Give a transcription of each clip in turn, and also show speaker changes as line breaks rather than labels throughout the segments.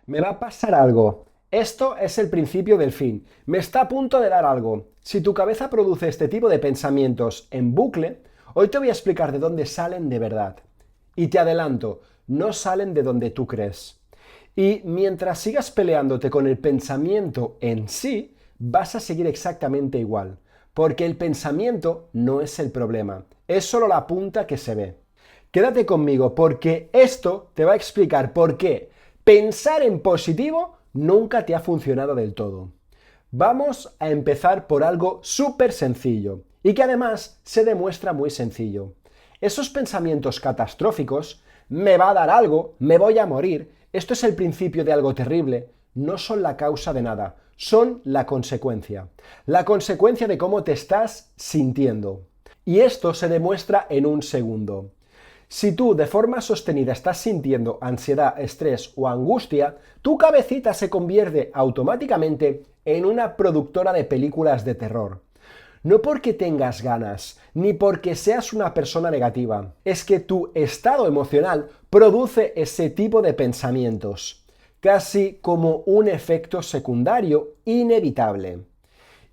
Me va a pasar algo. Esto es el principio del fin. Me está a punto de dar algo. Si tu cabeza produce este tipo de pensamientos en bucle, hoy te voy a explicar de dónde salen de verdad. Y te adelanto, no salen de donde tú crees. Y mientras sigas peleándote con el pensamiento en sí, vas a seguir exactamente igual. Porque el pensamiento no es el problema, es solo la punta que se ve. Quédate conmigo porque esto te va a explicar por qué pensar en positivo nunca te ha funcionado del todo. Vamos a empezar por algo súper sencillo y que además se demuestra muy sencillo. Esos pensamientos catastróficos, me va a dar algo, me voy a morir, esto es el principio de algo terrible, no son la causa de nada, son la consecuencia. La consecuencia de cómo te estás sintiendo. Y esto se demuestra en un segundo. Si tú de forma sostenida estás sintiendo ansiedad, estrés o angustia, tu cabecita se convierte automáticamente en una productora de películas de terror. No porque tengas ganas, ni porque seas una persona negativa, es que tu estado emocional produce ese tipo de pensamientos, casi como un efecto secundario inevitable.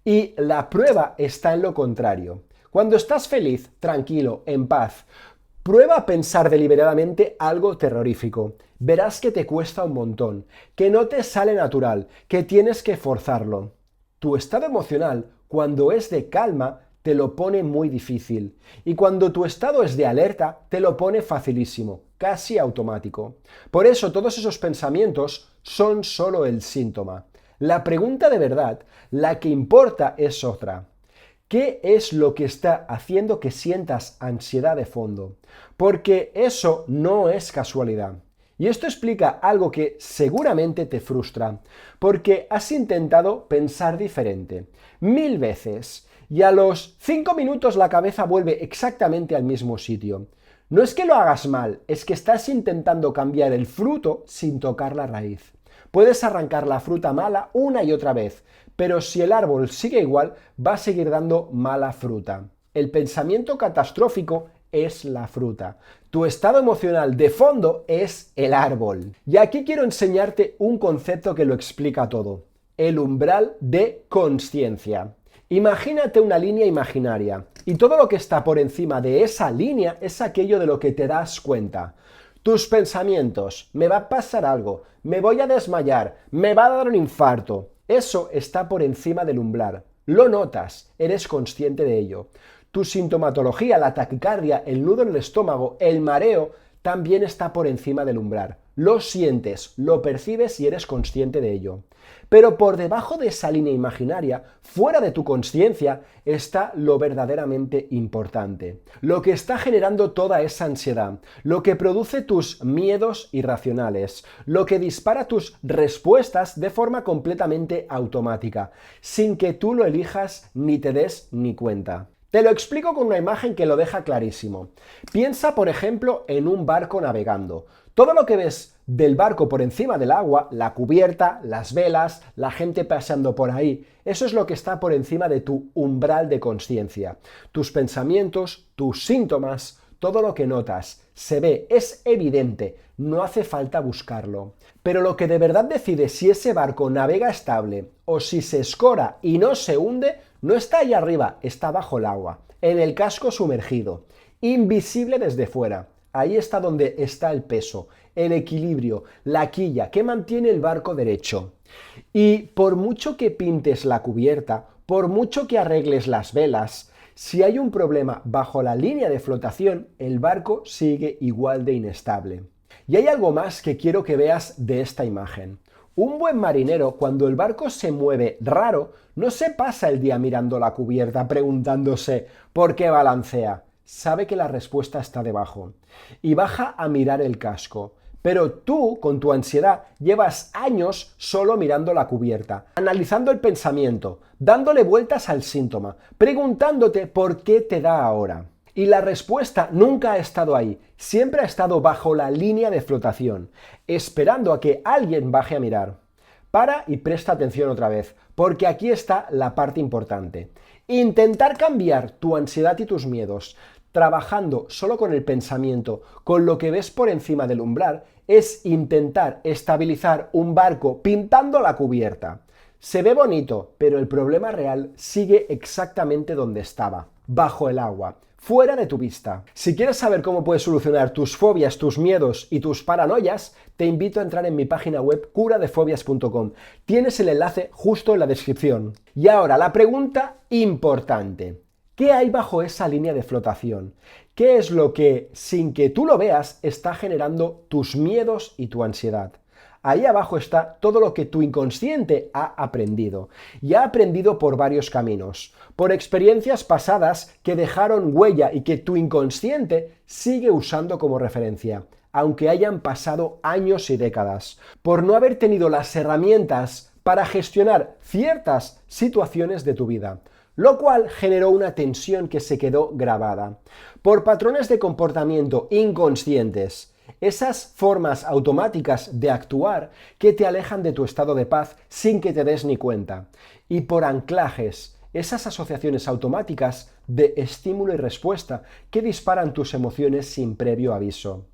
Y la prueba está en lo contrario. Cuando estás feliz, tranquilo, en paz, prueba a pensar deliberadamente algo terrorífico. Verás que te cuesta un montón, que no te sale natural, que tienes que forzarlo. Tu estado emocional, cuando es de calma, te lo pone muy difícil. Y cuando tu estado es de alerta, te lo pone facilísimo, casi automático. Por eso todos esos pensamientos son solo el síntoma. La pregunta de verdad, la que importa, es otra. ¿Qué es lo que está haciendo que sientas ansiedad de fondo? Porque eso no es casualidad. Y esto explica algo que seguramente te frustra, porque has intentado pensar diferente 1000 veces y a los 5 minutos la cabeza vuelve exactamente al mismo sitio. No es que lo hagas mal, es que estás intentando cambiar el fruto sin tocar la raíz. Puedes arrancar la fruta mala una y otra vez, pero si el árbol sigue igual, va a seguir dando mala fruta. El pensamiento catastrófico es la fruta. Tu estado emocional de fondo es el árbol. Y aquí quiero enseñarte un concepto que lo explica todo. El umbral de consciencia. Imagínate una línea imaginaria y todo lo que está por encima de esa línea es aquello de lo que te das cuenta. Tus pensamientos, me va a pasar algo, me voy a desmayar, me va a dar un infarto. Eso está por encima del umbral. Lo notas, eres consciente de ello. Tu sintomatología, la taquicardia, el nudo en el estómago, el mareo, también está por encima del umbral. Lo sientes, lo percibes y eres consciente de ello. Pero por debajo de esa línea imaginaria, fuera de tu consciencia, está lo verdaderamente importante. Lo que está generando toda esa ansiedad, lo que produce tus miedos irracionales, lo que dispara tus respuestas de forma completamente automática, sin que tú lo elijas ni te des ni cuenta. Te lo explico con una imagen que lo deja clarísimo. Piensa, por ejemplo, en un barco navegando. Todo lo que ves del barco por encima del agua, la cubierta, las velas, la gente paseando por ahí, eso es lo que está por encima de tu umbral de consciencia. Tus pensamientos, tus síntomas, todo lo que notas, se ve, es evidente, no hace falta buscarlo. Pero lo que de verdad decide si ese barco navega estable o si se escora y no se hunde, no está ahí arriba, está bajo el agua, en el casco sumergido, invisible desde fuera. Ahí está donde está el peso, el equilibrio, la quilla que mantiene el barco derecho. Y por mucho que pintes la cubierta, por mucho que arregles las velas, si hay un problema bajo la línea de flotación, el barco sigue igual de inestable. Y hay algo más que quiero que veas de esta imagen. Un buen marinero, cuando el barco se mueve raro, no se pasa el día mirando la cubierta preguntándose por qué balancea. Sabe que la respuesta está debajo. Y baja a mirar el casco. Pero tú, con tu ansiedad, llevas años solo mirando la cubierta, analizando el pensamiento, dándole vueltas al síntoma, preguntándote por qué te da ahora. Y la respuesta nunca ha estado ahí, siempre ha estado bajo la línea de flotación, esperando a que alguien baje a mirar. Para y presta atención otra vez, porque aquí está la parte importante. Intentar cambiar tu ansiedad y tus miedos trabajando solo con el pensamiento, con lo que ves por encima del umbral, es intentar estabilizar un barco pintando la cubierta. Se ve bonito, pero el problema real sigue exactamente donde estaba, bajo el agua, fuera de tu vista. Si quieres saber cómo puedes solucionar tus fobias, tus miedos y tus paranoias, te invito a entrar en mi página web curadefobias.com. Tienes el enlace justo en la descripción. Y ahora, la pregunta importante. ¿Qué hay bajo esa línea de flotación? ¿Qué es lo que, sin que tú lo veas, está generando tus miedos y tu ansiedad? Ahí abajo está todo lo que tu inconsciente ha aprendido. Y ha aprendido por varios caminos. Por experiencias pasadas que dejaron huella y que tu inconsciente sigue usando como referencia, aunque hayan pasado años y décadas. Por no haber tenido las herramientas para gestionar ciertas situaciones de tu vida, lo cual generó una tensión que se quedó grabada. Por patrones de comportamiento inconscientes, esas formas automáticas de actuar que te alejan de tu estado de paz sin que te des ni cuenta. Y por anclajes, esas asociaciones automáticas de estímulo y respuesta que disparan tus emociones sin previo aviso.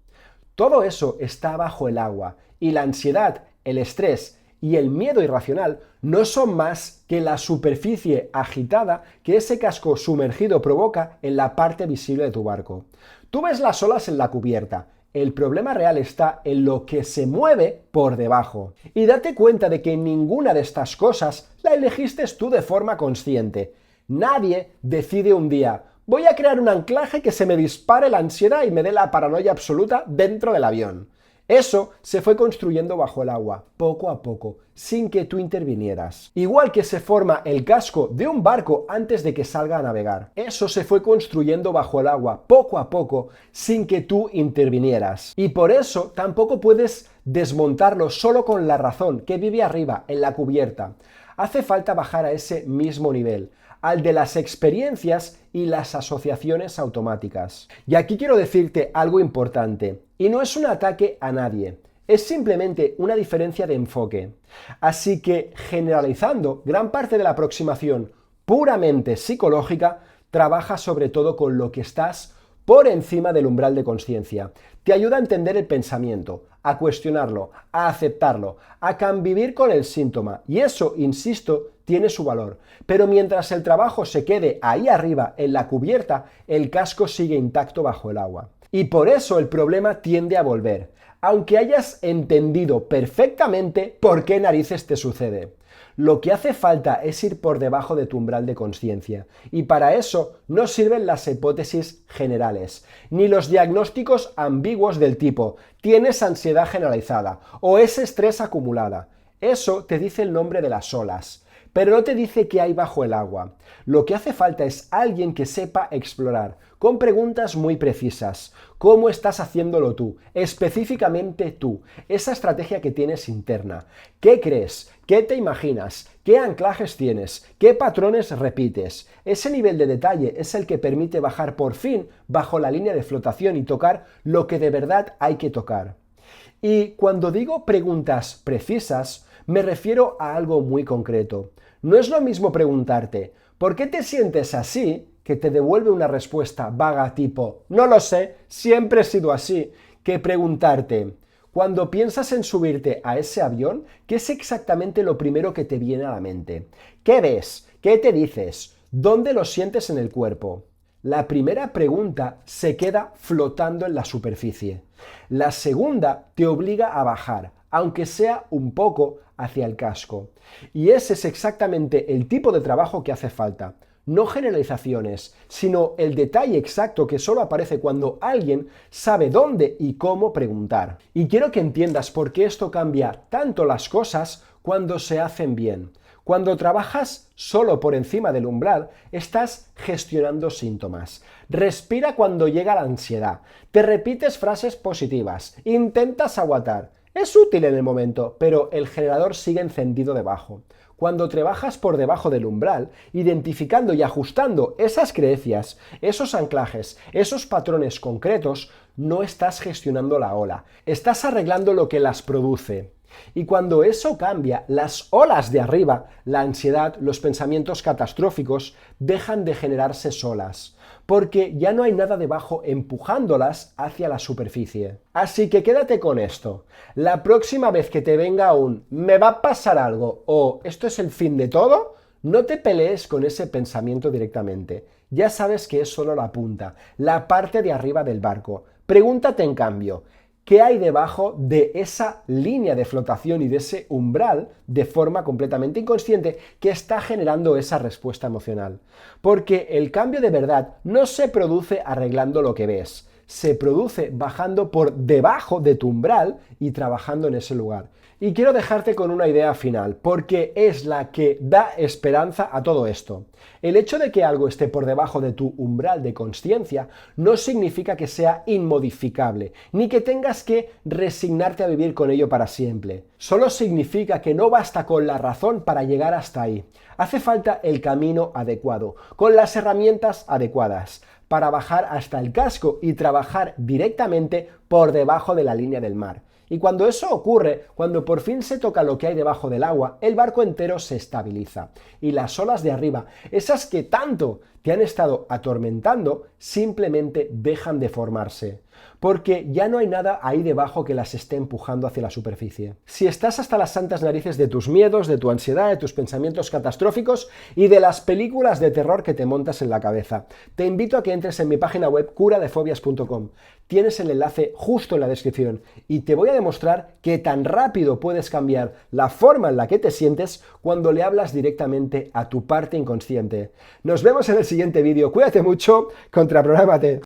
Todo eso está bajo el agua y la ansiedad, el estrés y el miedo irracional no son más que la superficie agitada que ese casco sumergido provoca en la parte visible de tu barco. Tú ves las olas en la cubierta. El problema real está en lo que se mueve por debajo. Y date cuenta de que ninguna de estas cosas la elegiste tú de forma consciente. Nadie decide un día, voy a crear un anclaje que se me dispare la ansiedad y me dé la paranoia absoluta dentro del avión. Eso se fue construyendo bajo el agua, poco a poco, sin que tú intervinieras. Igual que se forma el casco de un barco antes de que salga a navegar. Eso se fue construyendo bajo el agua, poco a poco, sin que tú intervinieras. Y por eso tampoco puedes desmontarlo solo con la razón que vive arriba, en la cubierta. Hace falta bajar a ese mismo nivel, al de las experiencias y las asociaciones automáticas. Y aquí quiero decirte algo importante, y no es un ataque a nadie, es simplemente una diferencia de enfoque. Así que, generalizando, gran parte de la aproximación puramente psicológica trabaja sobre todo con lo que estás por encima del umbral de conciencia. Te ayuda a entender el pensamiento, a cuestionarlo, a aceptarlo, a convivir con el síntoma. Y eso, insisto, tiene su valor. Pero mientras el trabajo se quede ahí arriba, en la cubierta, el casco sigue intacto bajo el agua. Y por eso el problema tiende a volver, aunque hayas entendido perfectamente por qué narices te sucede. Lo que hace falta es ir por debajo de tu umbral de conciencia, y para eso no sirven las hipótesis generales, ni los diagnósticos ambiguos del tipo tienes ansiedad generalizada o es estrés acumulada. Eso te dice el nombre de las olas, pero no te dice qué hay bajo el agua. Lo que hace falta es alguien que sepa explorar, con preguntas muy precisas. ¿Cómo estás haciéndolo tú? Específicamente tú. Esa estrategia que tienes interna. ¿Qué crees? ¿Qué te imaginas? ¿Qué anclajes tienes? ¿Qué patrones repites? Ese nivel de detalle es el que permite bajar por fin bajo la línea de flotación y tocar lo que de verdad hay que tocar. Y cuando digo preguntas precisas, me refiero a algo muy concreto. No es lo mismo preguntarte, ¿por qué te sientes así?, que te devuelve una respuesta vaga tipo, no lo sé, siempre he sido así, que preguntarte, cuando piensas en subirte a ese avión, ¿qué es exactamente lo primero que te viene a la mente? ¿Qué ves? ¿Qué te dices? ¿Dónde lo sientes en el cuerpo? La primera pregunta se queda flotando en la superficie. La segunda te obliga a bajar, aunque sea un poco hacia el casco. Y ese es exactamente el tipo de trabajo que hace falta. No generalizaciones, sino el detalle exacto que solo aparece cuando alguien sabe dónde y cómo preguntar. Y quiero que entiendas por qué esto cambia tanto las cosas cuando se hacen bien. Cuando trabajas solo por encima del umbral, estás gestionando síntomas. Respira cuando llega la ansiedad. Te repites frases positivas. Intentas aguantar. Es útil en el momento, pero el generador sigue encendido debajo. Cuando trabajas por debajo del umbral, identificando y ajustando esas creencias, esos anclajes, esos patrones concretos, no estás gestionando la ola, estás arreglando lo que las produce. Y cuando eso cambia, las olas de arriba, la ansiedad, los pensamientos catastróficos, dejan de generarse solas, porque ya no hay nada debajo empujándolas hacia la superficie. Así que quédate con esto. La próxima vez que te venga un «me va a pasar algo» o «esto es el fin de todo», no te pelees con ese pensamiento directamente. Ya sabes que es solo la punta, la parte de arriba del barco. Pregúntate en cambio, ¿qué hay debajo de esa línea de flotación y de ese umbral de forma completamente inconsciente que está generando esa respuesta emocional? Porque el cambio de verdad no se produce arreglando lo que ves, se produce bajando por debajo de tu umbral y trabajando en ese lugar. Y quiero dejarte con una idea final, porque es la que da esperanza a todo esto. El hecho de que algo esté por debajo de tu umbral de consciencia no significa que sea inmodificable, ni que tengas que resignarte a vivir con ello para siempre. Solo significa que no basta con la razón para llegar hasta ahí. Hace falta el camino adecuado, con las herramientas adecuadas, para bajar hasta el casco y trabajar directamente por debajo de la línea del mar. Y cuando eso ocurre, cuando por fin se toca lo que hay debajo del agua, el barco entero se estabiliza. Y las olas de arriba, esas que tanto te han estado atormentando, simplemente dejan de formarse. Porque ya no hay nada ahí debajo que las esté empujando hacia la superficie. Si estás hasta las santas narices de tus miedos, de tu ansiedad, de tus pensamientos catastróficos y de las películas de terror que te montas en la cabeza, te invito a que entres en mi página web curadefobias.com. Tienes el enlace justo en la descripción y te voy a demostrar que tan rápido puedes cambiar la forma en la que te sientes cuando le hablas directamente a tu parte inconsciente. Nos vemos en el siguiente vídeo. Cuídate mucho, contraprográmate.